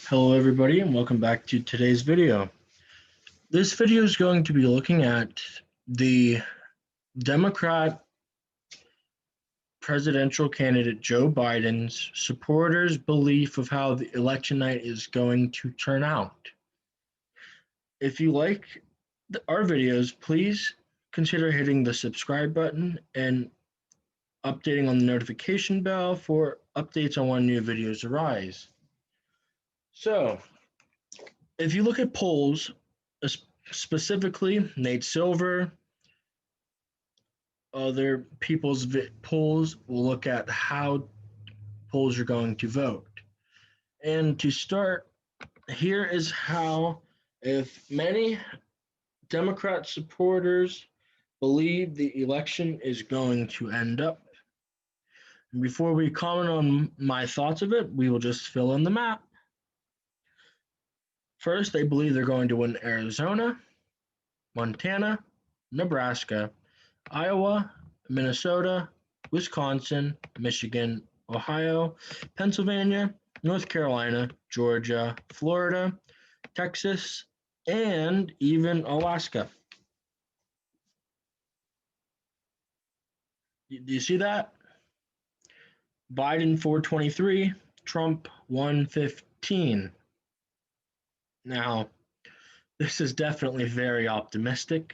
Hello everybody and welcome back to today's video. This video is going to be looking at the Democrat presidential candidate Joe Biden's supporters' belief of how the election night is going to turn out. If you like our videos, please consider hitting the subscribe button and updating on the notification bell for updates on when new videos arise. So, if you look at polls, specifically Nate Silver, other people's polls, will look at how polls are going to vote. And to start, here is how, if many Democrat supporters believe the election is going to end up. And before we comment on my thoughts of it, we will just fill in the map. First, they believe they're going to win Arizona, Montana, Nebraska, Iowa, Minnesota, Wisconsin, Michigan, Ohio, Pennsylvania, North Carolina, Georgia, Florida, Texas, and even Alaska. Do you see that? Biden 423, Trump 115. Now, this is definitely very optimistic.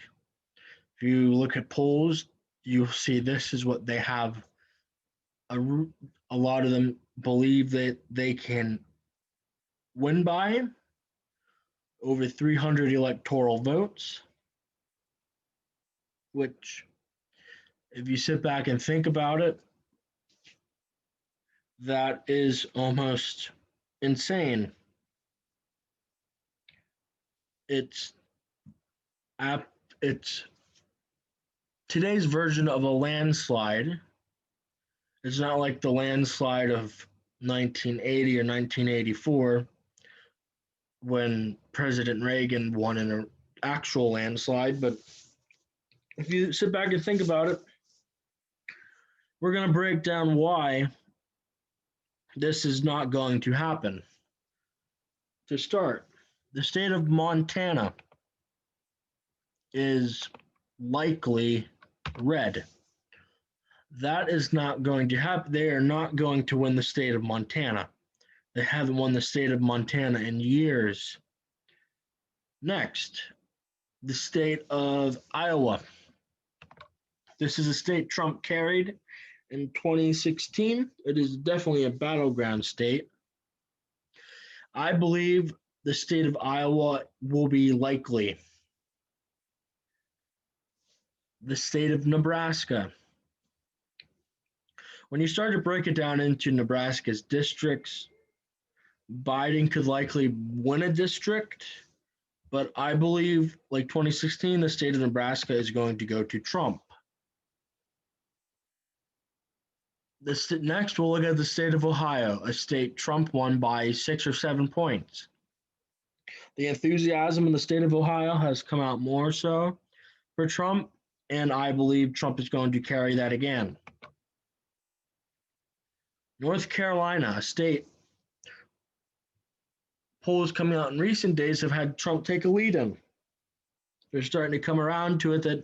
If you look at polls, you'll see this is what they have. A lot of them believe that they can win by over 300 electoral votes, which, if you sit back and think about it, that is almost insane. It's today's version of a landslide. It's not like the landslide of 1980 or 1984 when President Reagan won in an actual landslide. But if you sit back and think about it, we're going to break down why this is not going to happen. To start, the state of Montana is likely red. That is not going to happen. They are not going to win the state of Montana. They haven't won the state of Montana in years. Next, the state of Iowa. This is a state Trump carried in 2016. It is definitely a battleground state. I believe the state of Iowa will be likely. The state of Nebraska. When you start to break it down into Nebraska's districts, Biden could likely win a district, but I believe, like 2016, the state of Nebraska is going to go to Trump. Next, we'll look at the state of Ohio, a state Trump won by 6 or 7 points. The enthusiasm in the state of Ohio has come out more so for Trump, and I believe Trump is going to carry that again. North Carolina, a state polls coming out in recent days have had Trump take a lead in. They're starting to come around to it that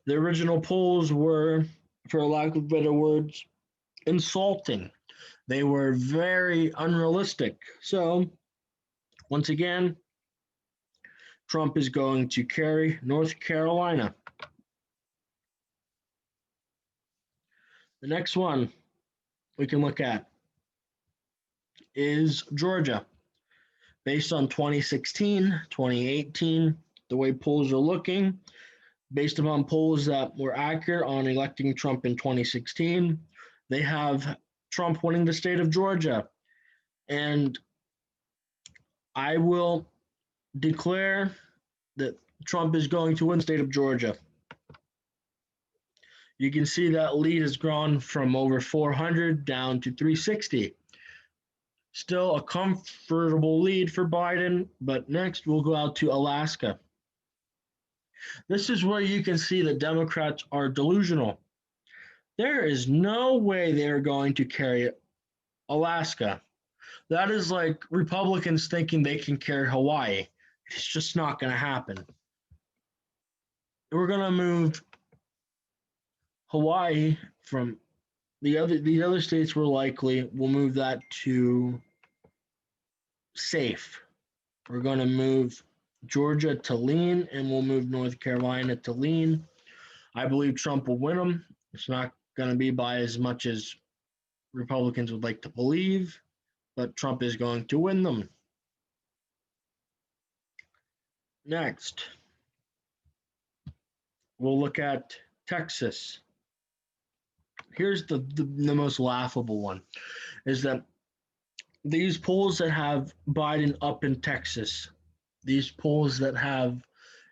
the original polls were, for lack of better words, insulting. They were very unrealistic. So, once again, Trump is going to carry North Carolina. The next one we can look at is Georgia. Based on 2016, 2018, the way polls are looking, based upon polls that were accurate on electing Trump in 2016, they have Trump winning the state of Georgia. And I will declare that Trump is going to win the state of Georgia. You can see that lead has grown from over 400 down to 360. Still a comfortable lead for Biden, but next we'll go out to Alaska. This is where you can see that Democrats are delusional. There is no way they're going to carry Alaska. That is like Republicans thinking they can carry Hawaii. It's just not going to happen. We're going to move Hawaii from the other states we're likely we'll move that to safe. We're going to move Georgia to lean, and we'll move North Carolina to lean. I believe Trump will win them. It's not going to be by as much as Republicans would like to believe, but Trump is going to win them. Next, we'll look at Texas. Here's the most laughable one is that these polls that have Biden up in Texas, these polls that have,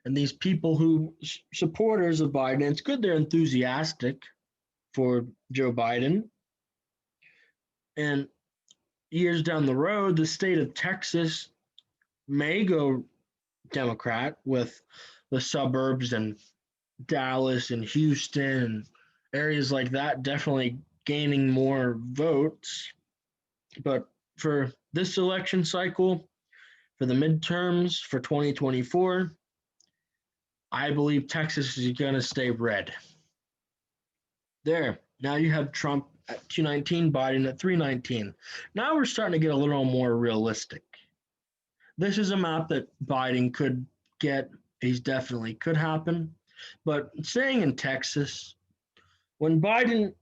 and these people who supporters of Biden, it's good they're enthusiastic for Joe Biden. And years down the road, the state of Texas may go Democrat with the suburbs and Dallas and Houston and areas like that definitely gaining more votes. But for this election cycle, for the midterms for 2024, I believe Texas is going to stay red. There. Now you have Trump at 219, Biden at 319. Now we're starting to get a little more realistic. This is a map that Biden could get. He's definitely could happen. But staying in Texas, when Biden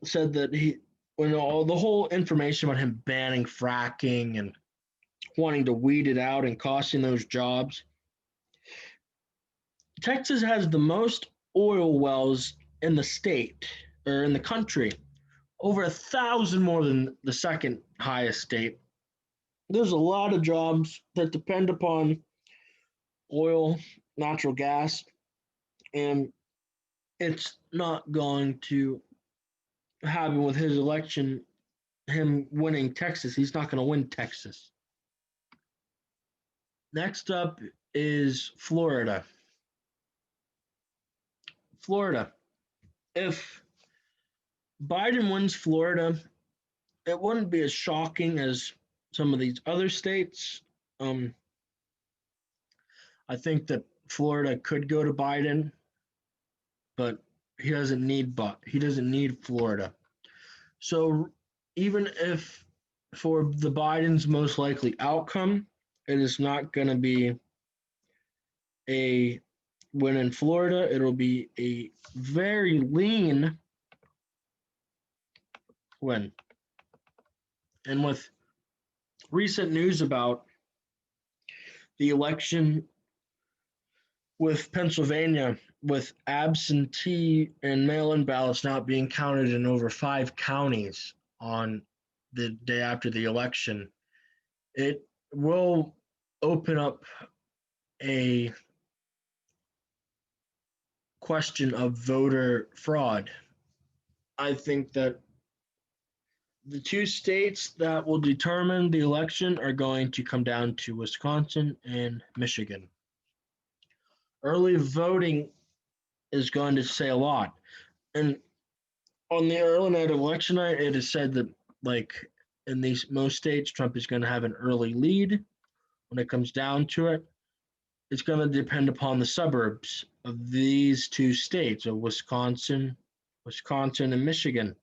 said that when all the whole information about him banning fracking and wanting to weed it out and costing those jobs, Texas has the most oil wells in the state or in the country, over 1,000 more than the second highest state. There's a lot of jobs that depend upon oil, natural gas, and it's not going to happen with his election, him winning Texas. He's not going to win Texas. Next up is Florida. Florida. If Biden wins Florida, it wouldn't be as shocking as some of these other states. I think that Florida could go to Biden, but he doesn't need Florida. So even if for the Biden's most likely outcome, it is not going to be a win in Florida. It'll be a very lean win. And with recent news about the election with Pennsylvania, with absentee and mail in ballots not being counted in over 5 counties on the day after the election, it will open up a question of voter fraud. I think that the two states that will determine the election are going to come down to Wisconsin and Michigan. Early voting is going to say a lot. And on the early night of election night, it is said that, like in these most states, Trump is going to have an early lead. When it comes down to it, it's going to depend upon the suburbs of these two states, of Wisconsin and Michigan.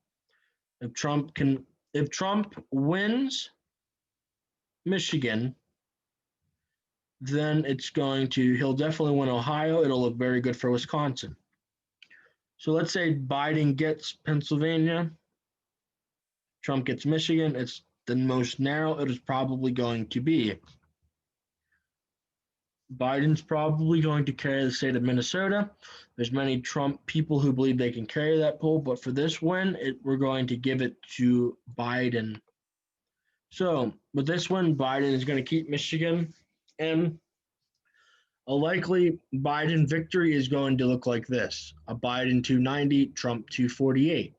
If Trump wins Michigan, then he'll definitely win Ohio. It'll look very good for Wisconsin. So let's say Biden gets Pennsylvania, Trump gets Michigan. It's the most narrow it is probably going to be. Biden's probably going to carry the state of Minnesota. There's many Trump people who believe they can carry that poll, but for this win, we're going to give it to Biden. So with this one, Biden is going to keep Michigan, and a likely Biden victory is going to look like this: a Biden 290, Trump 248.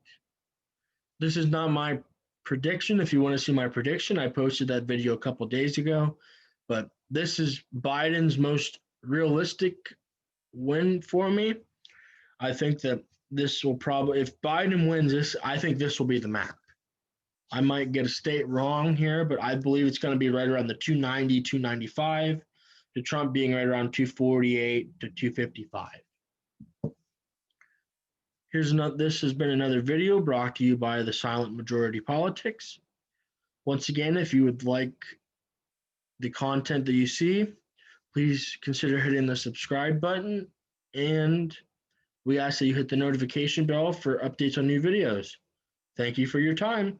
This is not my prediction. If you want to see my prediction, I posted that video a couple days ago, but this is Biden's most realistic win for me. I think that this will probably, if Biden wins this, I think this will be the map. I might get a state wrong here, but I believe it's going to be right around the 290, 295, to Trump being right around 248 to 255. This has been another video brought to you by the Silent Majority Politics. Once again, if you would like the content that you see, please consider hitting the subscribe button, and we ask that you hit the notification bell for updates on new videos. Thank you for your time.